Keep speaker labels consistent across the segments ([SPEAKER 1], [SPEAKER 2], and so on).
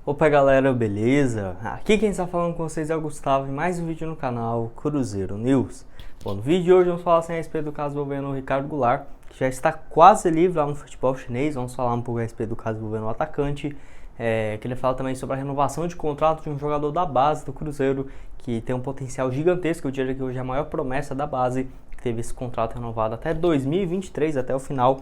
[SPEAKER 1] Opa galera, beleza? Aqui quem está falando com vocês é o Gustavo e mais um vídeo no canal Cruzeiro News. Bom, no vídeo de hoje vamos falar a respeito do caso envolvendo o Ricardo Goulart, que já está quase livre lá no futebol chinês. Vamos falar um pouco a respeito do caso envolvendo o atacante. Que ele fala também sobre a renovação de contrato de um jogador da base do Cruzeiro, que tem um potencial gigantesco. Eu diria que hoje é a maior promessa da base, que teve esse contrato renovado até 2023, até o final.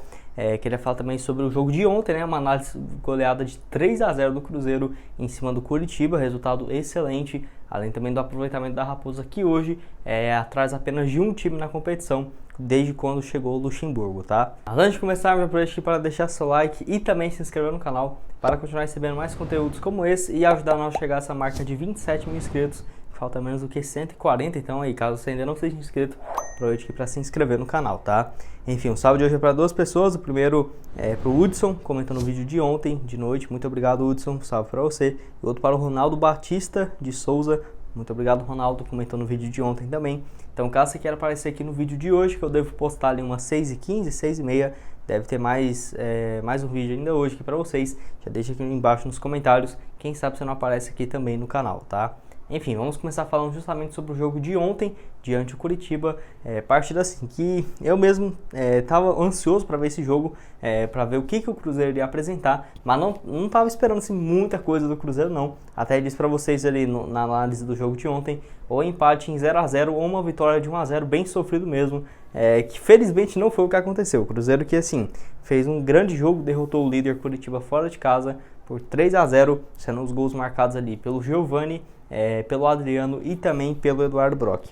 [SPEAKER 1] Queria falar também sobre o jogo de ontem, né? Uma análise goleada de 3-0 do Cruzeiro em cima do Curitiba, resultado excelente, além também do aproveitamento da Raposa, que hoje é atrás apenas de um time na competição, desde quando chegou o Luxemburgo, tá? Mas antes de começar, me aproveito aqui para deixar seu like e também se inscrever no canal, para continuar recebendo mais conteúdos como esse e ajudar nós a chegar a essa marca de 27 mil inscritos. Falta menos do que 140, então aí, caso você ainda não seja inscrito, aproveite aqui para se inscrever no canal, tá? Enfim, o salve de hoje é para duas pessoas. O primeiro é para o Hudson, comentando o vídeo de ontem, de noite. Muito obrigado, Hudson, salve para você. E outro para o Ronaldo Batista de Souza. Muito obrigado, Ronaldo, comentando o vídeo de ontem também. Então, caso você queira aparecer aqui no vídeo de hoje, que eu devo postar ali umas 6h15, 6h30, deve ter mais um vídeo ainda hoje aqui para vocês. Já deixa aqui embaixo nos comentários, quem sabe você não aparece aqui também no canal, tá? Enfim, vamos começar falando justamente sobre o jogo de ontem, diante do Curitiba. Partida assim, que eu mesmo estava ansioso para ver esse jogo, para ver o que o Cruzeiro iria apresentar, mas não estava esperando assim, muita coisa do Cruzeiro não. Até disse para vocês ali na análise do jogo de ontem, ou empate em 0-0 ou uma vitória de 1-0 bem sofrido mesmo, que felizmente não foi o que aconteceu. O Cruzeiro que assim, fez um grande jogo, derrotou o líder Curitiba fora de casa por 3-0, sendo os gols marcados ali pelo Giovani, pelo Adriano e também pelo Eduardo Brock.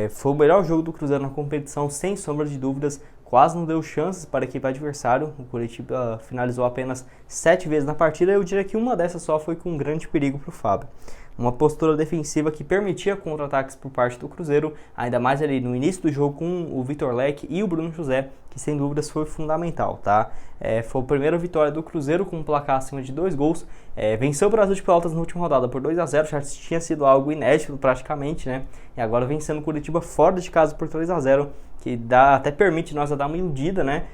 [SPEAKER 1] Foi o melhor jogo do Cruzeiro na competição, sem sombra de dúvidas. Quase não deu chances para a equipe adversária. O Curitiba finalizou apenas 7 vezes na partida. Eu diria que uma dessas só foi com um grande perigo para o Fábio. Uma postura defensiva que permitia contra-ataques por parte do Cruzeiro, ainda mais ali no início do jogo com o Vitor Leque e o Bruno José, que sem dúvidas foi fundamental, tá? Foi a primeira vitória do Cruzeiro com um placar acima de 2 gols. Venceu o Brasil de Pelotas na última rodada por 2-0, já tinha sido algo inédito praticamente, né? E agora vencendo o Curitiba fora de casa por 3-0, que até permite nós a dar uma iludida, né?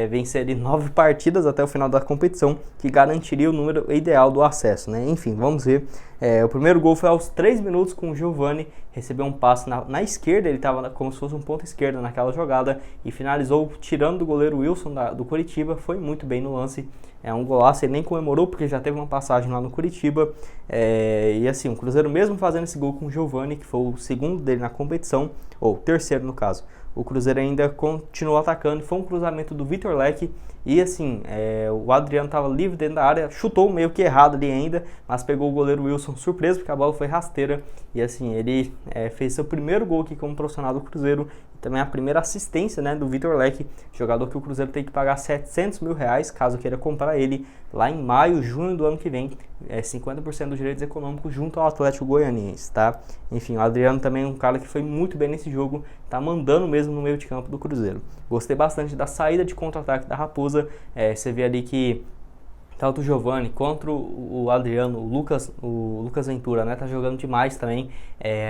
[SPEAKER 1] Vencer ali 9 partidas até o final da competição, que garantiria o número ideal do acesso, né? Enfim, vamos ver. O primeiro gol foi aos 3 minutos com o Giovani, recebeu um passe na esquerda, ele estava como se fosse um ponta esquerda naquela jogada e finalizou tirando do goleiro Wilson do Curitiba. Foi muito bem no lance, um golaço, ele nem comemorou porque já teve uma passagem lá no Curitiba. E assim, o Cruzeiro mesmo fazendo esse gol com o Giovani, que foi o segundo dele na competição, ou terceiro no caso, o Cruzeiro ainda continuou atacando. Foi um cruzamento do Vitor Leque e assim, o Adriano estava livre dentro da área, chutou meio que errado ali ainda, mas pegou o goleiro Wilson surpreso porque a bola foi rasteira e assim, ele fez seu primeiro gol aqui como profissional do Cruzeiro e também a primeira assistência, né, do Vitor Leque, jogador que o Cruzeiro tem que pagar R$700 mil caso queira comprar ele lá em maio, junho do ano que vem, 50% dos direitos econômicos junto ao Atlético Goianiense, tá? Enfim, o Adriano também é um cara que foi muito bem nesse jogo, tá mandando mesmo no meio de campo do Cruzeiro. Gostei bastante da saída de contra-ataque da Raposa. Você vê ali que tanto o Giovani quanto o Adriano, o Lucas Ventura, né, tá jogando demais também.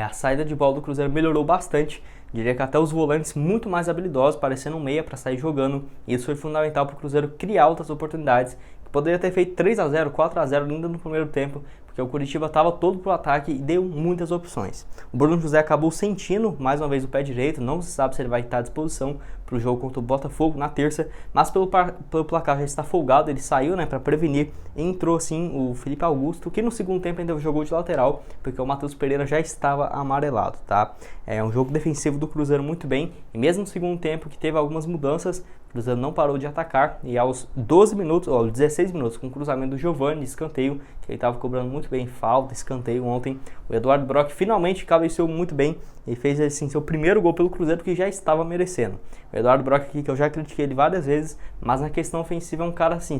[SPEAKER 1] A saída de bola do Cruzeiro melhorou bastante. Diria que até os volantes muito mais habilidosos, parecendo um meia para sair jogando. E isso foi fundamental para o Cruzeiro criar outras oportunidades. Poderia ter feito 3-0, 4-0 ainda no primeiro tempo, porque o Curitiba estava todo pro ataque e deu muitas opções. O Bruno José acabou sentindo mais uma vez o pé direito, não se sabe se ele vai estar à disposição para o jogo contra o Botafogo na terça, mas pelo placar já está folgado, ele saiu, né, para prevenir, e entrou sim o Felipe Augusto, que no segundo tempo ainda jogou de lateral, porque o Matheus Pereira já estava amarelado, tá? É um jogo defensivo do Cruzeiro muito bem, e mesmo no segundo tempo que teve algumas mudanças, o Cruzeiro não parou de atacar, e aos 16 minutos, com o cruzamento do Giovani, escanteio, que ele estava cobrando muito bem, falta, escanteio ontem, o Eduardo Brock finalmente cabeceou muito bem, e fez assim seu primeiro gol pelo Cruzeiro, que já estava merecendo. O Eduardo Brock aqui, que eu já critiquei ele várias vezes, mas na questão ofensiva é um cara assim,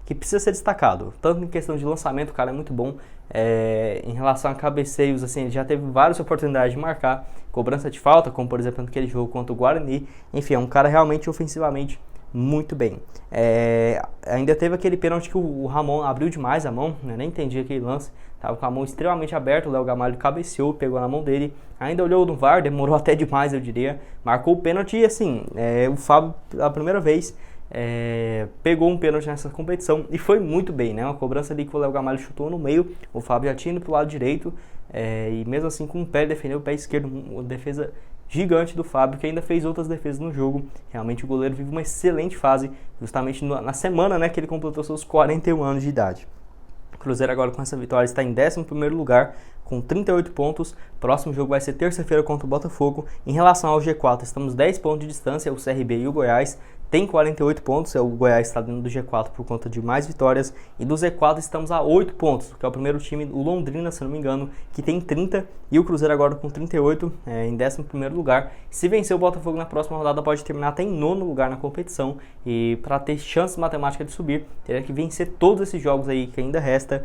[SPEAKER 1] que precisa ser destacado. Tanto em questão de lançamento, o cara é muito bom. Em relação a cabeceios, assim, ele já teve várias oportunidades de marcar. Cobrança de falta, como por exemplo naquele jogo contra o Guarani. Enfim, é um cara realmente ofensivamente muito bem. Ainda teve aquele pênalti que o Ramon abriu demais a mão, né? Nem entendi aquele lance. Tava com a mão extremamente aberta, o Léo Gamalho cabeceou, pegou na mão dele. Ainda olhou no VAR, demorou até demais, eu diria. Marcou o pênalti e assim, o Fábio, pela primeira vez, pegou um pênalti nessa competição e foi muito bem, né? Uma cobrança ali que o Léo Gamalho chutou no meio, o Fábio já tinha ido pro lado direito, e mesmo assim com o pé defendeu o pé esquerdo, uma defesa gigante do Fábio, que ainda fez outras defesas no jogo. Realmente o goleiro vive uma excelente fase, justamente na semana, né, que ele completou seus 41 anos de idade. O Cruzeiro agora com essa vitória está em 11º lugar, com 38 pontos. Próximo jogo vai ser terça-feira contra o Botafogo. Em relação ao G4, estamos 10 pontos de distância, o CRB e o Goiás tem 48 pontos, o Goiás está dentro do G4 por conta de mais vitórias, e do Z4 estamos a 8 pontos, que é o primeiro time, o Londrina, se não me engano, que tem 30, e o Cruzeiro agora com 38, em 11º lugar. Se vencer o Botafogo na próxima rodada, pode terminar até em 9º lugar na competição, e para ter chance matemática de subir, teria que vencer todos esses jogos aí que ainda resta.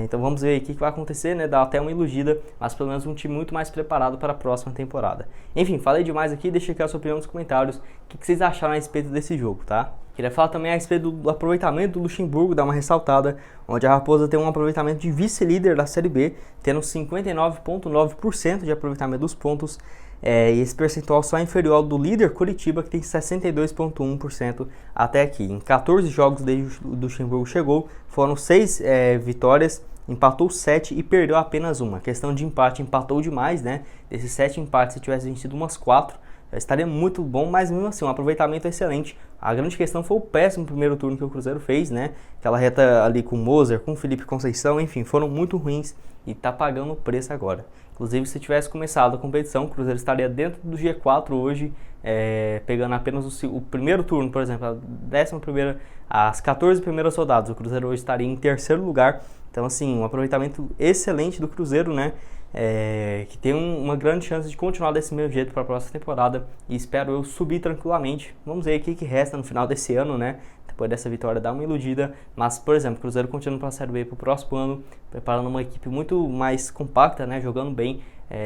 [SPEAKER 1] Então vamos ver aí o que vai acontecer, né? Dá até uma iludida, mas pelo menos um time muito mais preparado para a próxima temporada. Enfim, falei demais aqui, deixa aqui a sua opinião nos comentários, o que vocês acharam a respeito desse jogo, tá? Queria falar também a respeito do aproveitamento do Luxemburgo, dar uma ressaltada, onde a Raposa tem um aproveitamento de vice-líder da Série B, tendo 59,9% de aproveitamento dos pontos, e esse percentual só é inferior ao do líder Curitiba, que tem 62,1% até aqui. Em 14 jogos desde o Luxemburgo chegou, foram 6 vitórias, empatou 7 e perdeu apenas uma. A questão de empate, empatou demais, né? Desses 7 empates, se tivesse vencido umas 4, estaria muito bom, mas mesmo assim, um aproveitamento excelente. A grande questão foi o péssimo primeiro turno que o Cruzeiro fez, né? Aquela reta ali com o Moser, com o Felipe Conceição, enfim, foram muito ruins e tá pagando o preço agora. Inclusive, se tivesse começado a competição, o Cruzeiro estaria dentro do G4 hoje, pegando apenas o primeiro turno, por exemplo, as 14 primeiras rodadas. O Cruzeiro hoje estaria em terceiro lugar. Então, assim, um aproveitamento excelente do Cruzeiro, né? Que tem uma grande chance de continuar desse mesmo jeito para a próxima temporada, e espero eu subir tranquilamente. Vamos ver o que resta no final desse ano, né? Depois dessa vitória dá uma iludida, mas, por exemplo, o Cruzeiro continua para a Série B para o próximo ano, preparando uma equipe muito mais compacta, né? Jogando bem,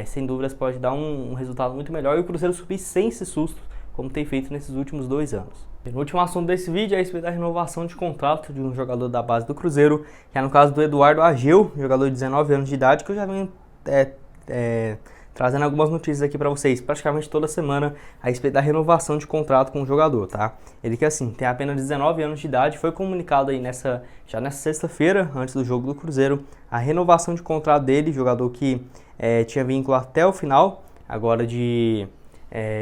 [SPEAKER 1] sem dúvidas pode dar um resultado muito melhor, e o Cruzeiro subir sem esse susto, como tem feito nesses últimos 2 anos. E no último assunto desse vídeo é a respeito da renovação de contrato de um jogador da base do Cruzeiro, que é no caso do Eduardo Ageu, jogador de 19 anos de idade, que eu já venho trazendo algumas notícias aqui para vocês praticamente toda semana a respeito da renovação de contrato com o jogador, tá? Ele que assim, tem apenas 19 anos de idade, foi comunicado aí já nessa sexta-feira, antes do jogo do Cruzeiro, a renovação de contrato dele, jogador que tinha vínculo até o final, agora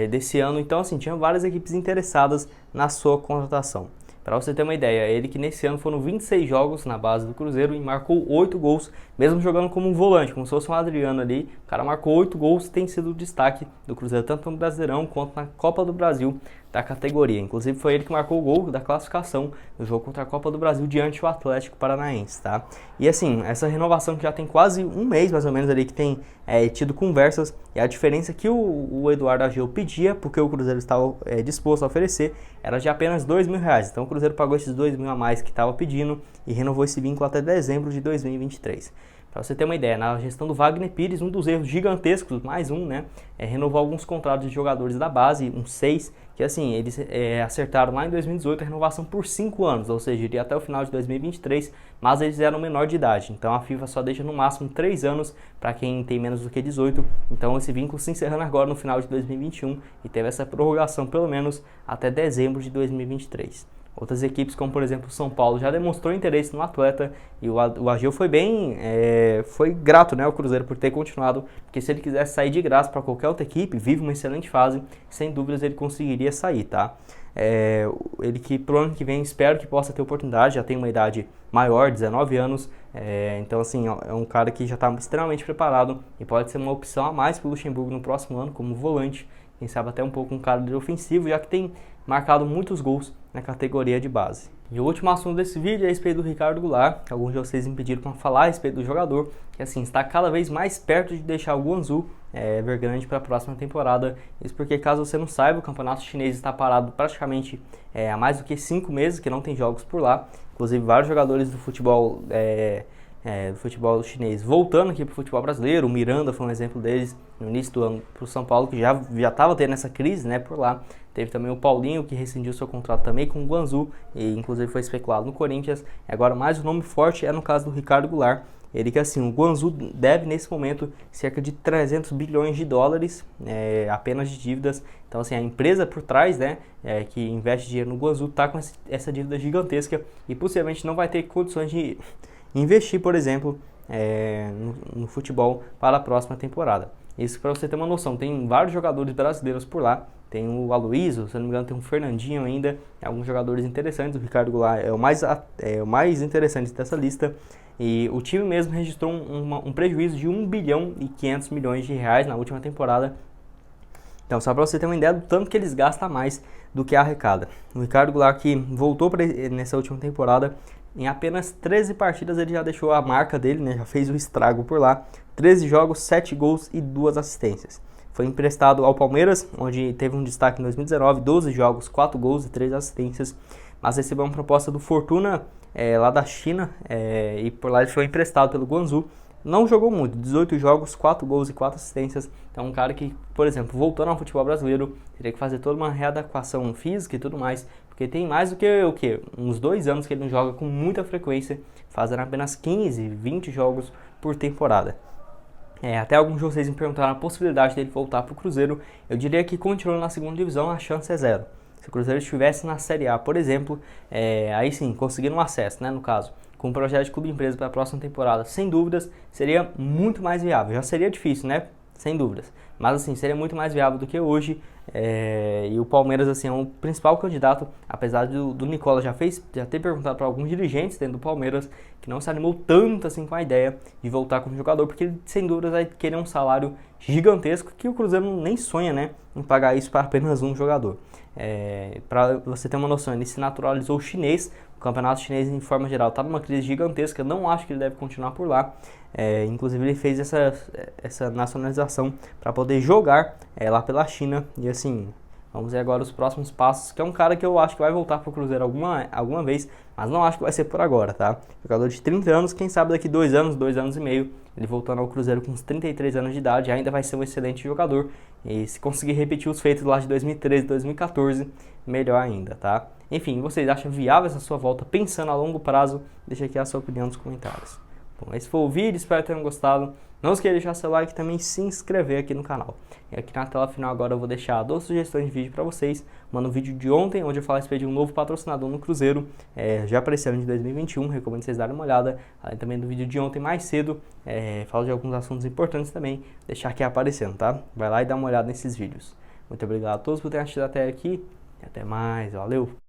[SPEAKER 1] desse ano. Então assim, tinha várias equipes interessadas na sua contratação. Para você ter uma ideia, ele que nesse ano foram 26 jogos na base do Cruzeiro e marcou 8 gols, mesmo jogando como um volante, como se fosse um Adriano ali. O cara marcou 8 gols e tem sido o destaque do Cruzeiro, tanto no Brasileirão quanto na Copa do Brasil da categoria. Inclusive foi ele que marcou o gol da classificação no jogo contra a Copa do Brasil diante do Atlético Paranaense, tá? E assim, essa renovação que já tem quase um mês mais ou menos ali que tem tido conversas, e a diferença que o Eduardo Ageu pedia, porque o Cruzeiro estava disposto a oferecer, era de apenas R$2.000. Então o Cruzeiro pagou esses R$2.000 a mais que estava pedindo e renovou esse vínculo até dezembro de 2023. Para você ter uma ideia, na gestão do Wagner Pires, um dos erros gigantescos, mais um, né, renovou alguns contratos de jogadores da base, uns 6, que assim, eles acertaram lá em 2018 a renovação por 5 anos, ou seja, iria até o final de 2023, mas eles eram menor de idade, então a FIFA só deixa no máximo 3 anos para quem tem menos do que 18, então esse vínculo se encerrando agora no final de 2021 e teve essa prorrogação pelo menos até dezembro de 2023. Outras equipes, como por exemplo o São Paulo, já demonstrou interesse no atleta, e o Ageu foi foi grato, né, ao Cruzeiro por ter continuado, porque se ele quisesse sair de graça para qualquer outra equipe, vive uma excelente fase, sem dúvidas ele conseguiria sair, tá? Ele que pro ano que vem espero que possa ter oportunidade, já tem uma idade maior, 19 anos, então assim, é um cara que já está extremamente preparado e pode ser uma opção a mais para o Luxemburgo no próximo ano como volante, quem sabe até um pouco um cara de ofensivo, já que tem marcado muitos gols na categoria de base. E o último assunto desse vídeo é a respeito do Ricardo Goulart. Alguns de vocês me pediram para falar a respeito do jogador, que assim, está cada vez mais perto de deixar o Guangzhou Evergrande para a próxima temporada. Isso porque, caso você não saiba, o campeonato chinês está parado praticamente há mais do que 5 meses, que não tem jogos por lá. Inclusive vários jogadores do futebol chinês voltando aqui para o futebol brasileiro. O Miranda foi um exemplo deles no início do ano para o São Paulo, que já estava tendo essa crise, né, por lá. Teve também o Paulinho, que rescindiu seu contrato também com o Guangzhou, e inclusive foi especulado no Corinthians. E agora mais um nome forte é no caso do Ricardo Goulart. ele que assim, o Guangzhou deve nesse momento cerca de 300 bilhões de dólares apenas de dívidas. Então assim, a empresa por trás, né, que investe dinheiro no Guangzhou está com essa dívida gigantesca e possivelmente não vai ter condições de investir, por exemplo, no futebol para a próxima temporada. Isso para você ter uma noção, tem vários jogadores brasileiros por lá, tem o Aloysio, se não me engano tem um Fernandinho ainda, alguns jogadores interessantes, o Ricardo Goulart é o mais interessante dessa lista, e o time mesmo registrou um prejuízo de 1 bilhão e 500 milhões de reais na última temporada. Então, só para você ter uma ideia do tanto que eles gastam mais do que arrecada. O Ricardo Goulart, que voltou nessa última temporada, em apenas 13 partidas ele já deixou a marca dele, né? Já fez o estrago por lá. 13 jogos, 7 gols e 2 assistências. Foi emprestado ao Palmeiras, onde teve um destaque em 2019, 12 jogos, 4 gols e 3 assistências. Mas recebeu uma proposta do Fortuna, lá da China, e por lá ele foi emprestado pelo Guangzhou. Não jogou muito, 18 jogos, 4 gols e 4 assistências. Então um cara que, por exemplo, voltando ao futebol brasileiro, teria que fazer toda uma readequação física e tudo mais, porque tem mais do que uns 2 anos que ele não joga com muita frequência, fazendo apenas 15, 20 jogos por temporada. Até alguns de vocês me perguntaram a possibilidade dele voltar para o Cruzeiro. Eu diria que continuando na segunda divisão a chance é zero. Se o Cruzeiro estivesse na Série A, por exemplo, aí sim, conseguindo um acesso, né, no caso, com um projeto de clube-empresa para a próxima temporada, sem dúvidas, seria muito mais viável. Já seria difícil, né? Sem dúvidas. Mas assim, seria muito mais viável do que hoje. E o Palmeiras assim, é o principal candidato, apesar do Nicola já ter perguntado para alguns dirigentes dentro do Palmeiras, que não se animou tanto assim com a ideia de voltar como jogador, porque ele sem dúvidas vai querer um salário gigantesco, que o Cruzeiro nem sonha, né, em pagar isso para apenas um jogador. Para você ter uma noção, ele se naturalizou chinês. O campeonato chinês, em forma geral, está numa crise gigantesca. Não acho que ele deve continuar por lá. Inclusive, ele fez essa nacionalização para poder jogar lá pela China. E assim, vamos ver agora os próximos passos. Que é um cara que eu acho que vai voltar para o Cruzeiro alguma vez, mas não acho que vai ser por agora, tá? Jogador de 30 anos, quem sabe daqui 2 anos, 2 anos e meio, ele voltando ao Cruzeiro com uns 33 anos de idade, ainda vai ser um excelente jogador. E se conseguir repetir os feitos lá de 2013, 2014, melhor ainda, tá? Enfim, vocês acham viável essa sua volta pensando a longo prazo? Deixa aqui a sua opinião nos comentários. Bom, esse foi o vídeo, espero que tenham gostado. Não esqueça de deixar seu like e também se inscrever aqui no canal. E aqui na tela final agora eu vou deixar 2 sugestões de vídeo para vocês. Mano, um vídeo de ontem, onde eu falo a respeito de um novo patrocinador no Cruzeiro, já apareceu em 2021, recomendo vocês darem uma olhada. Além também do vídeo de ontem mais cedo, falo de alguns assuntos importantes também, deixar aqui aparecendo, tá? Vai lá e dá uma olhada nesses vídeos. Muito obrigado a todos por terem assistido até aqui e até mais, valeu!